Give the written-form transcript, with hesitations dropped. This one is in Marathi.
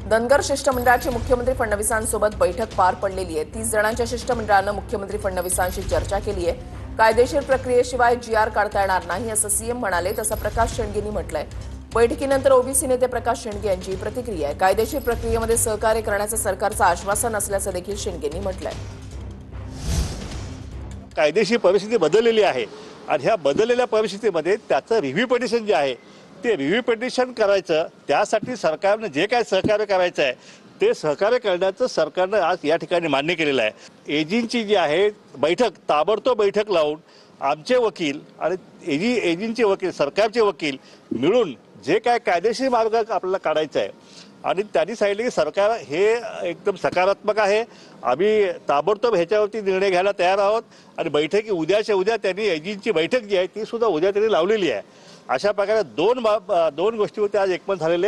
धनगर शिष्टमंडळाची मुख्यमंत्री फडणवीसांसोबत बैठक पार पडलेली आहे। 30 जणांच्या शिष्टमंडळानं मुख्यमंत्री फडणवीसांशी चर्चा केली आहे। कायदेशीर प्रक्रियेशिवाय जीआर काढता येणार नाही असं सीएम म्हणाले, तसं प्रकाश शेंडगेंनी म्हटलंय। बैठकीनंतर ओबीसी नेते प्रकाश शेंडगे यांची प्रतिक्रिया आहे। कायदेशीर प्रक्रियेमध्ये सहकार्य करण्याचं सरकारचं आश्वासन असल्याचं देखील शेंडगेंनी म्हटलंय। कायदेशीर परिस्थिती बदललेली आहे आणि ह्या बदललेल्या परिस्थितीमध्ये त्याचं रिव्ह्यू पिटिशन जे आहे ते रिव्ह्यू पिटिशन करायचं, त्यासाठी सरकारने जे काय सहकार्य करायचं आहे ते सहकार्य करण्याचं सरकारनं आज या ठिकाणी मान्य केलेलं आहे। एजींची जी आहे बैठक, ताबडतोब बैठक लावून आमचे वकील आणि एजींचे वकील, सरकारचे वकील मिळून जे काय कायदेशीर मार्ग आपल्याला काढायचा आहे आणि त्यांनी सांगितलं की सरकार हे एकदम सकारात्मक आहे, आम्ही ताबडतोब ह्याच्यावरती निर्णय घ्यायला तयार आहोत आणि बैठकी उद्याच्या उद्या त्यांनी एजींची बैठक जी आहे ती सुद्धा उद्या त्यांनी लावलेली आहे। अशा प्रकारे दोन गोष्टीवरती आज एकमत झालेले